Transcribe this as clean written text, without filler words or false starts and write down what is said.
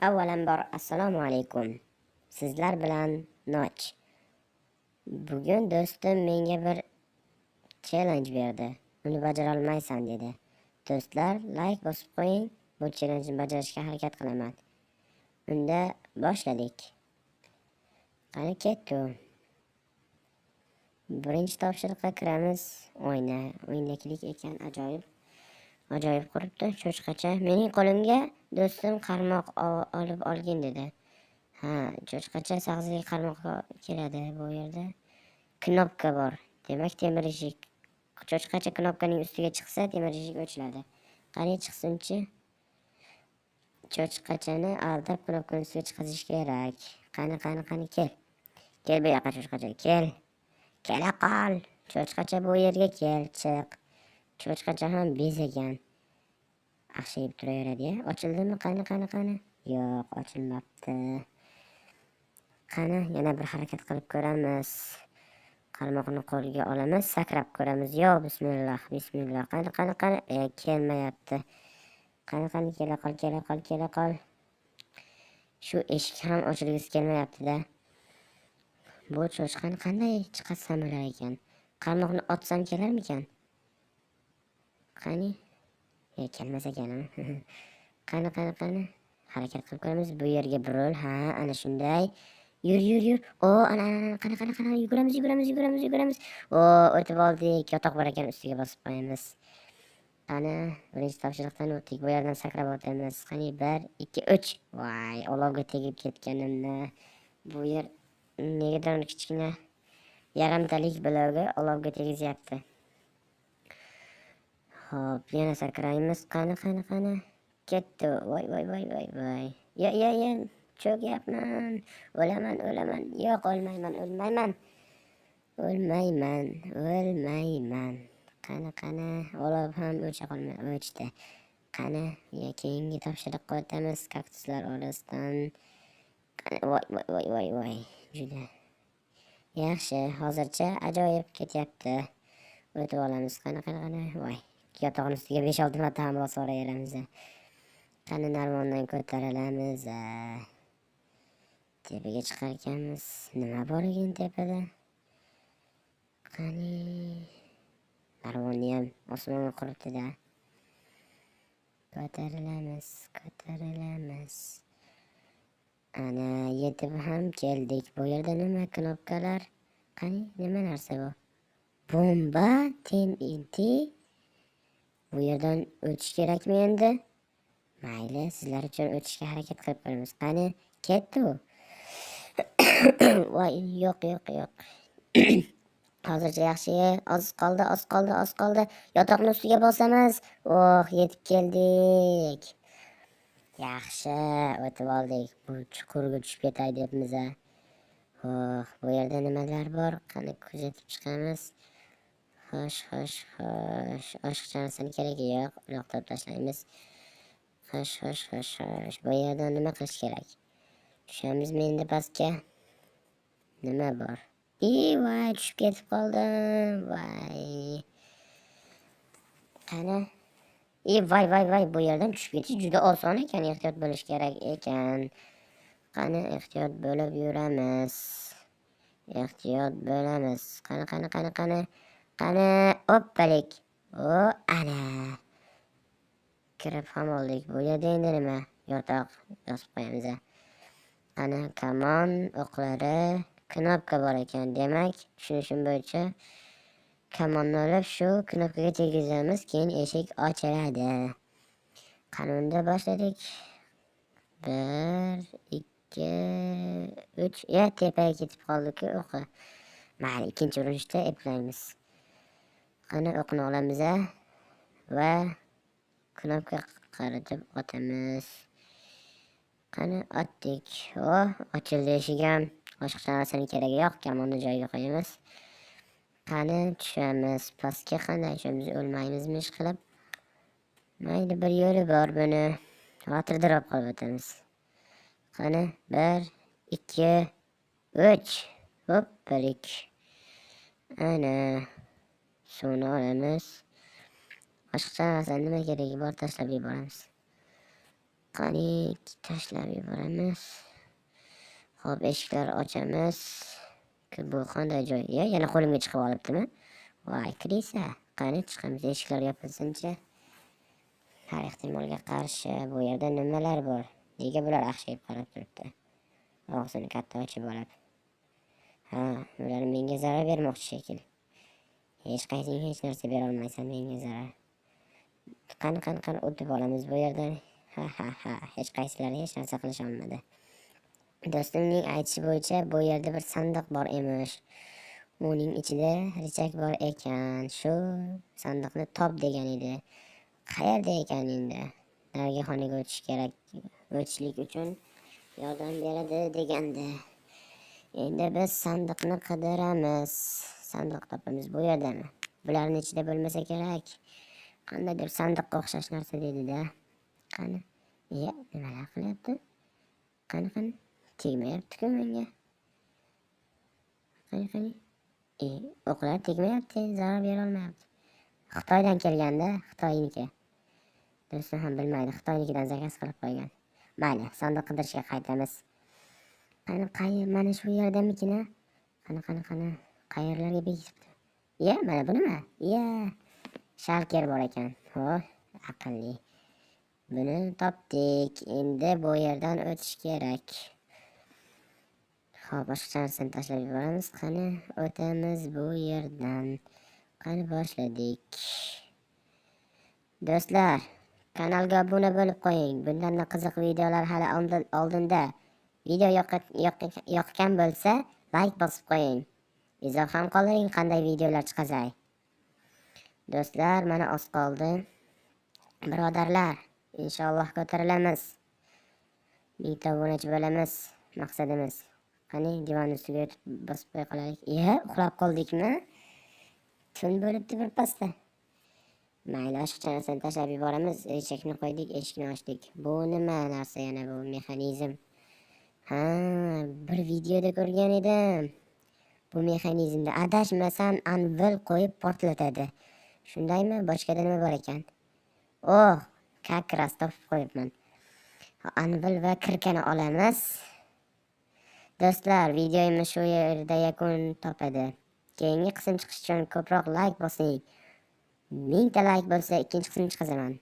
Avvalambor assalomu alaykum. Sizlar bilan Noch. Bugun do'stim menga bir challenge berdi. Uni bajara olmaysan dedi. Do'stlar, like bosib qo'ying. Bu challenge'ni bajarishga harakat qilaman. Unda boshladik. Qani ketdi. Birinchi topshiriqqa kiramiz. O'ynakilik ekan, ajoyib quribdi. Cho'chqacha mening qo'limga do'stim qarmoq olib olgin dedi. Ha, cho'chqacha sag'zili qarmoq keladi bu yerda. Knopka bor. Demak, temir eshik. Cho'chqacha knopkaning ustiga chiqsa, temir eshik ochiladi. Qani chiqsinchi? Cho'chqachani aldab knopkaning ustiga chiqarish kerak. Qani kel. Kel bu yoqqa cho'chqacha, kel. Kela qol. Cho'chqacha bu yerga kel, chiq. Cho'chqacha ham bezagan. Axshayib turaveradi-ya. Ochildimi? Qani? Yo'q, ochilmabdi. Qani, yana bir harakat qilib ko'ramiz. Qarmoqni qo'lga olamiz, sakrab ko'ramiz. Yo, bismillah. Qani. Kelmayapti. Qani, kela qol. Shu eshik ham ochilgisi kelmayapti-da. Bu cho'chqani qanday chiqarsam bo'lar ekan? Qarmoqni otsam kelarmikan? Qani? Kelmas ekan. Qani. Harakat qilib ko'ramiz. Bu yerga buril. Ha, ana shunday. Yur. Ana. Qani. Yuguramiz. O'tib oldik. Yotoq bor ekan, ustiga bosib qo'yamiz. Qani, birinchi topshiriqdan o'tdik. Bu yerdan sakrab o'tamiz. Qani, 1, 2, 3. Voy, olovga tegib ketganimni. Bu yer negadir kichkina yarimtalik blogi olovga tegizyapti. Hop, yana sakraymiz. Qani. Ketdi. Voy. Ya. Cho'kyapman. O'laman. Yo'q, o'lmayman. Qani. Olov ham o'chdi. Qani, keyingi topshiriqqa o'tamiz. Kaktuslar orasidan. Qani, voy. Juda yaxshi. Hozircha ajoyib ketyapti. O'tib olamiz. Qani. Voy. Yotoqning ustiga 5-6 marta ham bosib olaveramiz. Qani, narvondan ko'tarilamiz. Tepaga chiqar ekanmiz. Nima bor ekan tepada? Qani, narvonni ham osmonga quribdi-da. Ko'tarilamiz. Ana, yetib ham keldik. Bu yerda nima knopkalar? Qani, nima narsa bu? Bomba, TNT. Bu yerdan o'tish kerakmi endi? Mayli, sizlar uchun o'tishga harakat qilib ko'ramiz. Qani, ketdi u. Voy, yo'q. Hozircha yaxshi. Oz qoldi. Yotoqning ustiga bosamiz. Yetib keldik. Yaxshi, o'tib oldik. Bu chuqurga tushib ketay debmiz. Bu yerda nimalar bor? Qani, kuzatib chiqamiz. Xo'sh. Oshiqcha narsani keragi yo'q. Uloqtirib tashlaymiz. Xo'sh. Bu yerda nima qilish kerak? Tushamizmi endi pastga? Nima bor? Voy, tushib ketib qoldim. Voy. Qani? Voy. Bu yerdan tushib ketish juda oson ekan. Ehtiyot bo'lish kerak ekan. Qani, ehtiyot bo'lib yuramiz. Qani, oppalik. Ana. Kirib ham oldik. Bu yerda endi nima? Yotoq yozib qo'yamiz. Qani, kamon o'qlari, knopka bor ekan. Demak, tushunishim bo'yicha kamonni olib shu knopkaga tegizamiz, keyin eshik ochiladi. Qani, unda boshladik. 1, 2, 3. Tepaga ketib qoldik-ku o'qi. Mayli, ikkinchi urinishda eplaymiz. Qani, o'qni olamiz va knopka qaratib otamiz. Qani, otdik. Ochildi eshigim. Oshiqcha narsani keragi yo'q. Kamonni joyiga qo'yamiz. Qani, tushamiz. Pastga qanday tushamiz? O'lmaymizmi ish qilib? Mayli, bir yo'li bor buni. Xotirdirab qolib o'tamiz. Qani, 1, 2, 3. Hoppalik. Ana. Suvni olamiz. Oshiqcha narsani nima keragi bor tashlab yuboramiz. Qani tashlab yuboramiz. Hop, eshiklar ochamiz. Bu qanday joy? Yana qo'limga chiqib olibdimi? Voy, krisa. Qani chiqamiz, eshiklar yopilsinchi. Har ehtimolga qarshi bu yerda nimalar bor? Nega bular axshayib qarab turibdi? Og'zini katta ochib olib. Ha, ular menga zarar bermoqchi shekilli. Hech qaysing hech narsa bera olmaysan menga zarar. Qani o'tib olamiz bu yerdan. Ha, hech qaysilari hech narsa qilisha olmadi. Do'stimning aytishi bo'yicha bu yerda bir sandiq bor emish. Uning ichida richak bor ekan. Shu sandiqni top degan edi. Qayerda ekan endi? Narigi xonaga o'tish kerak. O'tishlik uchun yordam beradi degandi. Endi biz sandiqni qidiramiz. Sandiq topamiz bu yerdami? Bularning ichida bo'lmasa kerak. Qandaydir sandiqqa o'xshash narsa dedi-da. Qani? Nimalar qilyapti? Qani? Tegmayapti-ku menga. Qani? O'qlar tegmayapti, zarar bera olmayapti. Xitoydan kelganda, Xitoyniki. Do'stim ham bilmaydi, Xitoynikidan zakaz qilib qo'ygan. Mayli, sandiq qidirishga qaytamiz. Qani, mana shu yerdamikina? Qani, qayerlarga bekitibdi? Mana bu nima? Shalker bor ekan. Aqlli. Buni topdik. Endi bu yerdan o'tish kerak. Xo'p, boshqa narsani tashlab yuboramiz. Qani, o'tamiz bu yerdan. Qani, boshladik. Do'stlar, kanalga obuna bo'lib qo'ying. Bundan qiziq videolar hali oldinda. Video yoqqan bo'lsa, like bosib qo'ying. Izoh ham qoldiring qanday videolar chiqazay. Do'stlar, mana oz qoldi. Birodarlar, inshaalloh ko'tarilamiz. 1000 ta obunachi bo'lamiz, maqsadimiz. Qani, divon ustiga o'tib bosib qo'ya qolaylik. Uxlab qoldikmi? Tun bo'libdi bir pasda. Mayli, oshqcha narsani tashlab yuboramiz. Eshikni qo'ydik, eshikni ochdik. Bu nima narsa yana bu? Mexanizm. Ha, bir videoda ko'rgan edim. Bu mexanizmda adashmasam anvil qo'yib portlatadi. Shundaymi? Boshqada nima bor ekan? Как раз topib qo'yibman. Anvil va kirkani olamiz. Do'stlar, videomiz shu yerda yakun topadi. Keyingi qism chiqishi uchun ko'proq like bosing. 1000 ta like bo'lsa ikkinchi qismni chiqazaman.